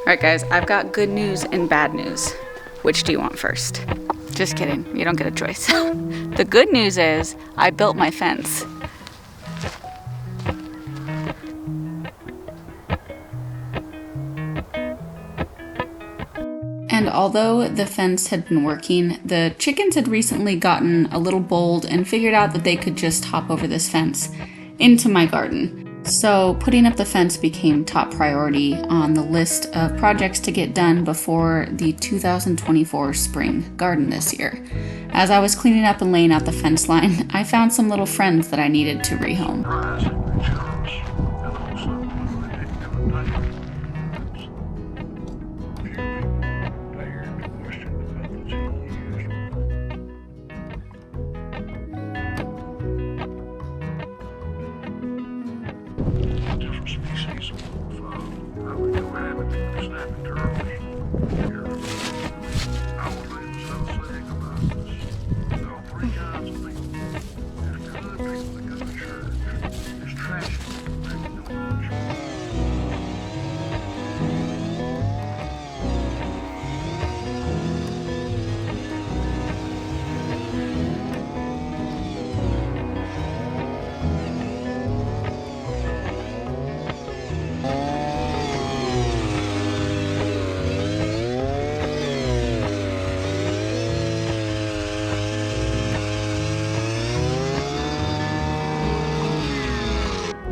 Alright guys, I've got good news and bad news. Which do you want first? Just kidding, you don't get a choice. The good news is I built my fence. And although the fence had been working, the chickens had recently gotten a little bold and figured out that they could just hop over this fence into my garden. So putting up the fence became top priority on the list of projects to get done before the 2024 spring garden this year. As I was cleaning up and laying out the fence line, I found some little friends that I needed to rehome.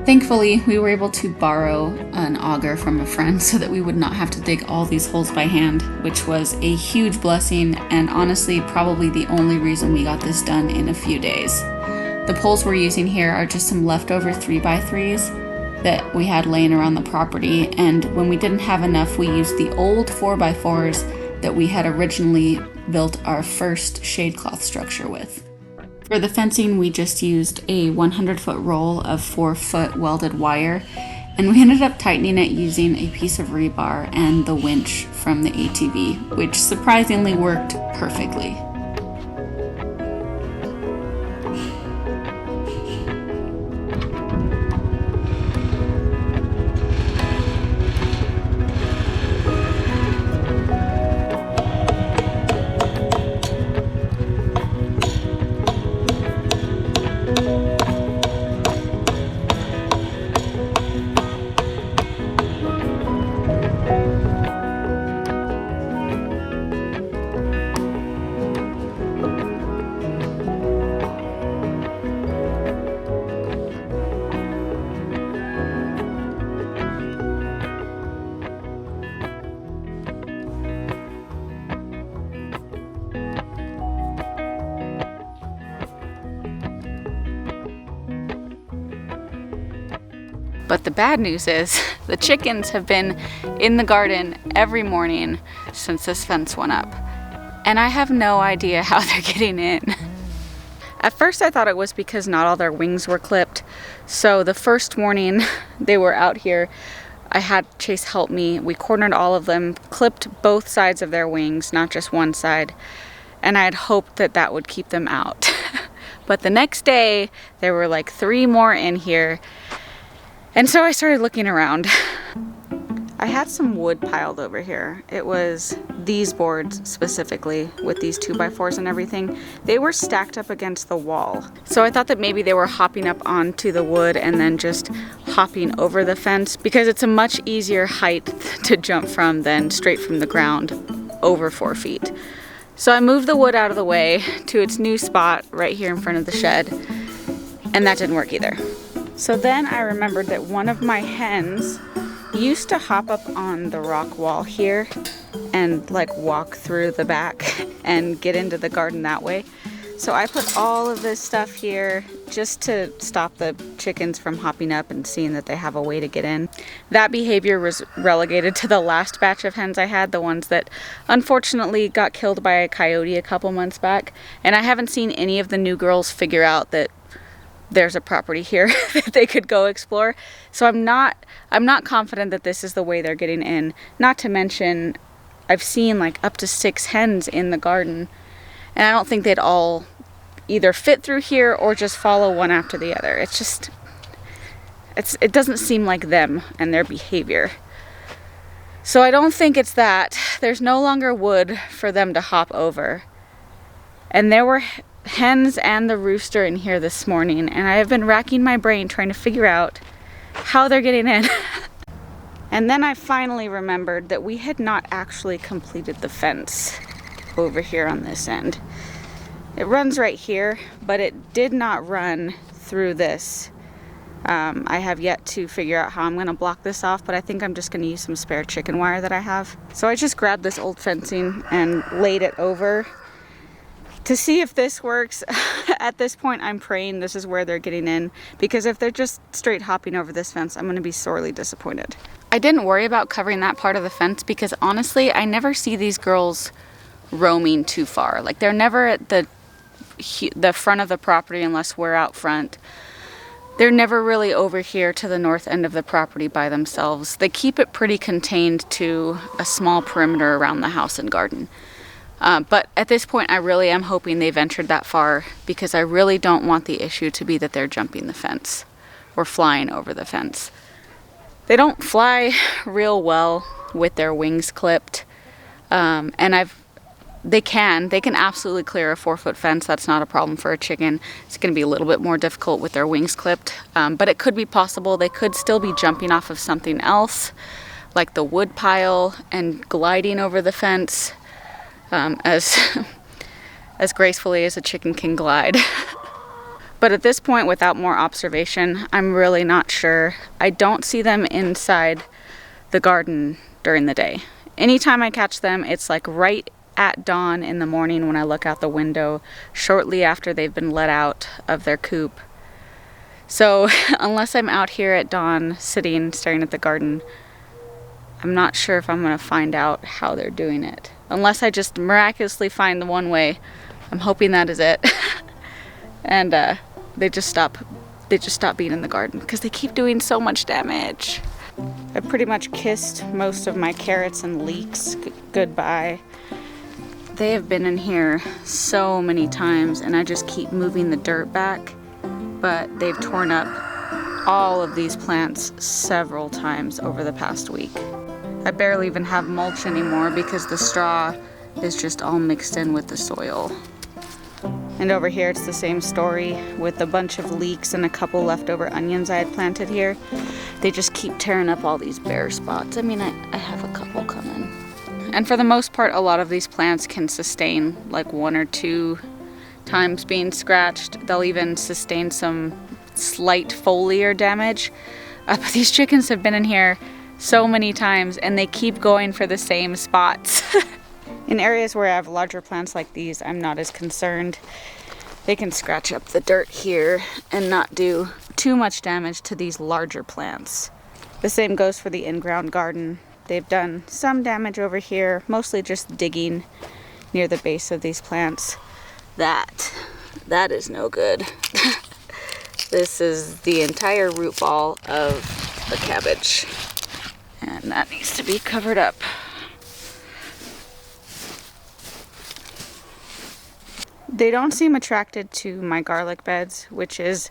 Thankfully, we were able to borrow an auger from a friend so that we would not have to dig all these holes by hand, which was a huge blessing and honestly probably the only reason we got this done in a few days. The poles we're using here are just some leftover 3x3s that we had laying around the property, and when we didn't have enough, we used the old 4x4s that we had originally built our first shade cloth structure with. For the fencing, we just used a 100-foot roll of 4-foot welded wire, and we ended up tightening it using a piece of rebar and the winch from the ATV, which surprisingly worked perfectly. But the bad news is the chickens have been in the garden every morning since this fence went up. And I have no idea how they're getting in. At first I thought it was because not all their wings were clipped. So the first morning they were out here, I had Chase help me. We cornered all of them, clipped both sides of their wings, not just one side. And I had hoped that that would keep them out. But the next day there were like 3 more in here. And so I started looking around. I had some wood piled over here. It was these boards specifically with these 2x4s and everything. They were stacked up against the wall. So I thought that maybe they were hopping up onto the wood and then just hopping over the fence because it's a much easier height to jump from than straight from the ground over 4 feet. So I moved the wood out of the way to its new spot right here in front of the shed, and that didn't work either. So then I remembered that one of my hens used to hop up on the rock wall here and like walk through the back and get into the garden that way. So I put all of this stuff here just to stop the chickens from hopping up and seeing that they have a way to get in. That behavior was relegated to the last batch of hens I had, the ones that unfortunately got killed by a coyote a couple months back. And I haven't seen any of the new girls figure out that there's a property here that they could go explore. So I'm not confident that this is the way they're getting in. Not to mention, I've seen like up to 6 hens in the garden, and I don't think they'd all either fit through here or just follow one after the other. It's just, it doesn't seem like them and their behavior. So I don't think it's that. There's no longer wood for them to hop over. And there were hens and the rooster in here this morning, and I have been racking my brain trying to figure out how they're getting in. And then I finally remembered that we had not actually completed the fence over here on this end. It runs right here, but it did not run through this. I have yet to figure out how I'm going to block this off, but I think I'm just going to use some spare chicken wire that I have. So I just grabbed this old fencing and laid it over to see if this works. At this point, I'm praying this is where they're getting in, because if they're just straight hopping over this fence, I'm going to be sorely disappointed. I didn't worry about covering that part of the fence because honestly, I never see these girls roaming too far. Like, they're never at the front of the property unless we're out front. They're never really over here to the north end of the property by themselves. They keep it pretty contained to a small perimeter around the house and garden. But at this point, I really am hoping they ventured that far, because I really don't want the issue to be that they're jumping the fence or flying over the fence. They don't fly real well with their wings clipped, and they can absolutely clear a 4-foot fence. That's not a problem for a chicken. It's going to be a little bit more difficult with their wings clipped, but it could be possible. They could still be jumping off of something else, like the wood pile, and gliding over the fence. As gracefully as a chicken can glide. But at this point, without more observation, I'm really not sure. I don't see them inside the garden during the day. Anytime I catch them, it's like right at dawn in the morning when I look out the window, shortly after they've been let out of their coop. So unless I'm out here at dawn sitting staring at the garden, I'm not sure if I'm going to find out how they're doing it. Unless I just miraculously find the one way. I'm hoping that is it. And they just stop being in the garden because they keep doing so much damage. I pretty much kissed most of my carrots and leeks goodbye. They have been in here so many times, and I just keep moving the dirt back, but they've torn up all of these plants several times over the past week. I barely even have mulch anymore because the straw is just all mixed in with the soil. And over here it's the same story with a bunch of leeks and a couple leftover onions I had planted here. They just keep tearing up all these bare spots. I mean, I have a couple coming. And for the most part, a lot of these plants can sustain like 1 or 2 times being scratched. They'll even sustain some slight foliar damage. But these chickens have been in here so many times, and they keep going for the same spots. In areas where I have larger plants like these, I'm not as concerned. They can scratch up the dirt here and not do too much damage to these larger plants. The same goes for the in-ground garden. They've done some damage over here, mostly just digging near the base of these plants. That is no good. This is the entire root ball of the cabbage. And that needs to be covered up. They don't seem attracted to my garlic beds, which is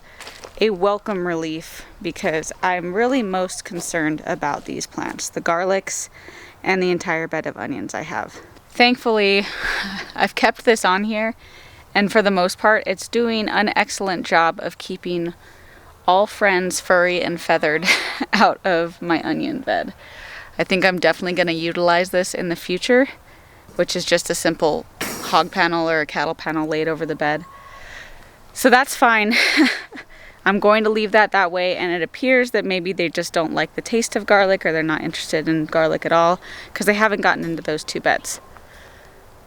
a welcome relief because I'm really most concerned about these plants, the garlics and the entire bed of onions I have. Thankfully, I've kept this on here, and for the most part, it's doing an excellent job of keeping all friends furry and feathered out of my onion bed. I think I'm definitely going to utilize this in the future, which is just a simple hog panel or a cattle panel laid over the bed. So that's fine. I'm going to leave that way, and it appears that maybe they just don't like the taste of garlic, or they're not interested in garlic at all because they haven't gotten into those 2 beds.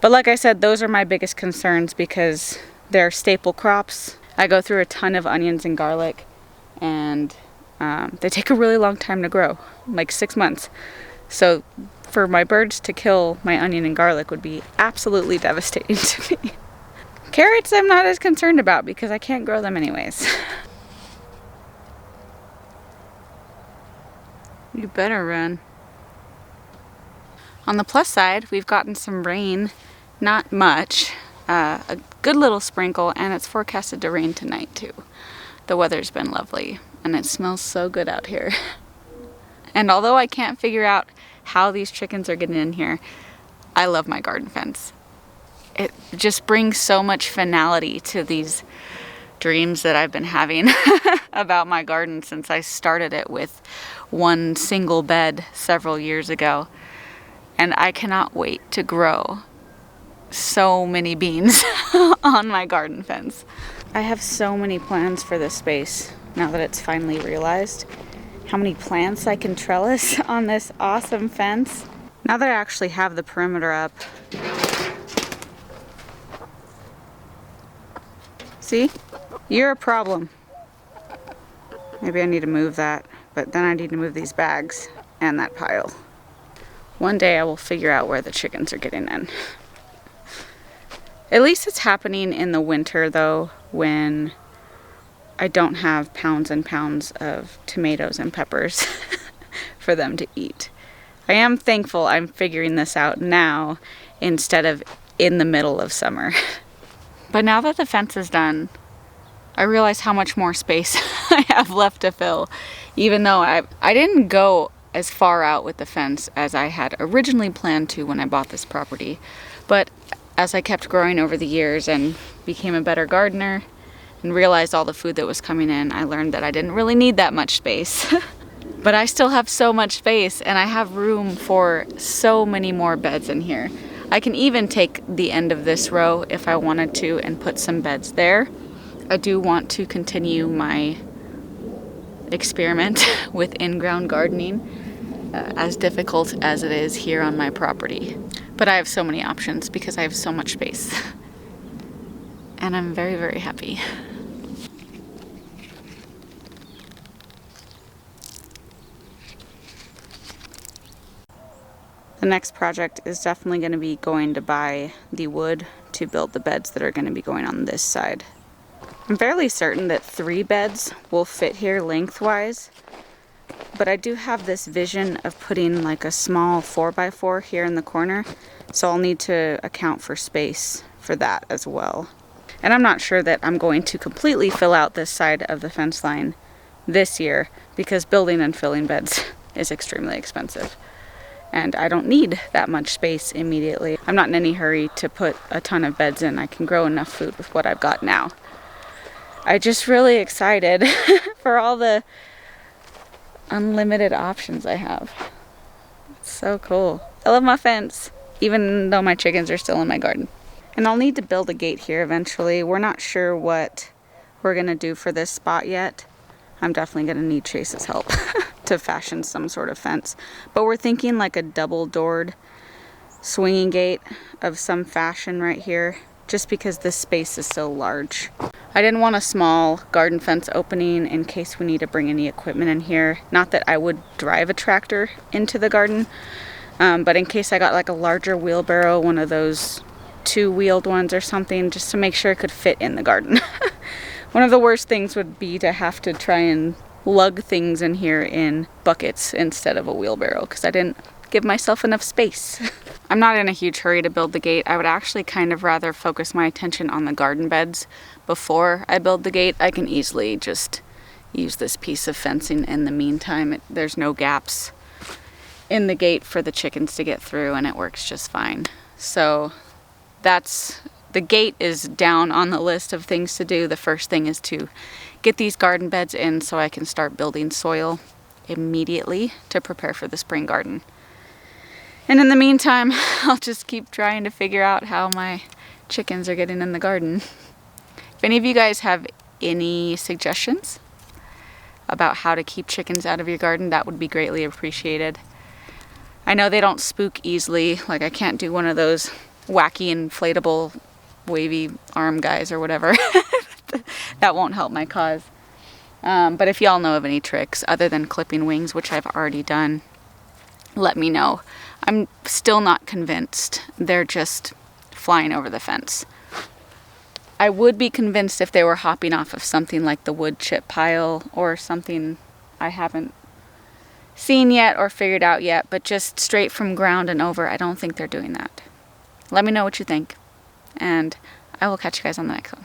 But like I said, those are my biggest concerns because they're staple crops. I go through a ton of onions and garlic, and they take a really long time to grow, like 6 months. So for my birds to kill my onion and garlic would be absolutely devastating to me. Carrots I'm not as concerned about because I can't grow them anyways. You better run. On the plus side, we've gotten some rain, not much, a good little sprinkle, and it's forecasted to rain tonight too. The weather's been lovely, and it smells so good out here. And although I can't figure out how these chickens are getting in here. I love my garden fence. It just brings so much finality to these dreams that I've been having about my garden since I started it with one single bed several years ago. And I cannot wait to grow so many beans on my garden fence. I have so many plans for this space now that it's finally realized how many plants I can trellis on this awesome fence. Now that I actually have the perimeter up, see? You're a problem. Maybe I need to move that, but then I need to move these bags and that pile. One day I will figure out where the chickens are getting in. At least it's happening in the winter though, when I don't have pounds and pounds of tomatoes and peppers for them to eat. I am thankful I'm figuring this out now instead of in the middle of summer. But now that the fence is done, I realize how much more space I have left to fill, even though I didn't go as far out with the fence as I had originally planned to when I bought this property. But as I kept growing over the years and became a better gardener and realized all the food that was coming in, I learned that I didn't really need that much space. But I still have so much space, and I have room for so many more beds in here. I can even take the end of this row if I wanted to and put some beds there. I do want to continue my experiment with in-ground gardening, as difficult as it is here on my property. But I have so many options because I have so much space. And I'm very, very happy. The next project is definitely going to be going to buy the wood to build the beds that are going to be going on this side. I'm fairly certain that 3 beds will fit here lengthwise, but I do have this vision of putting like a small 4x4 here in the corner, so I'll need to account for space for that as well. And I'm not sure that I'm going to completely fill out this side of the fence line this year because building and filling beds is extremely expensive. And I don't need that much space immediately. I'm not in any hurry to put a ton of beds in. I can grow enough food with what I've got now. I'm just really excited for all the unlimited options I have. It's so cool. I love my fence, even though my chickens are still in my garden. And I'll need to build a gate here eventually. We're not sure what we're gonna do for this spot yet. I'm definitely gonna need Chase's help to fashion some sort of fence. But we're thinking like a double-doored swinging gate of some fashion right here, just because this space is so large. I didn't want a small garden fence opening in case we need to bring any equipment in here. Not that I would drive a tractor into the garden, but in case I got like a larger wheelbarrow, one of those 2-wheeled ones or something, just to make sure it could fit in the garden. One of the worst things would be to have to try and lug things in here in buckets instead of a wheelbarrow, because I didn't give myself enough space. I'm not in a huge hurry to build the gate. I would actually kind of rather focus my attention on the garden beds before I build the gate. I can easily just use this piece of fencing in the meantime. There's no gaps in the gate for the chickens to get through, and it works just fine. So the gate is down on the list of things to do. The first thing is to get these garden beds in so I can start building soil immediately to prepare for the spring garden. And in the meantime, I'll just keep trying to figure out how my chickens are getting in the garden. If any of you guys have any suggestions about how to keep chickens out of your garden, that would be greatly appreciated. I know they don't spook easily. Like, I can't do one of those wacky inflatable wavy arm guys or whatever. That won't help my cause. But if y'all know of any tricks other than clipping wings, which I've already done, let me know. I'm still not convinced they're just flying over the fence. I would be convinced if they were hopping off of something like the wood chip pile or something I haven't seen yet or figured out yet, but just straight from ground and over, I don't think they're doing that. Let me know what you think, and I will catch you guys on the next one.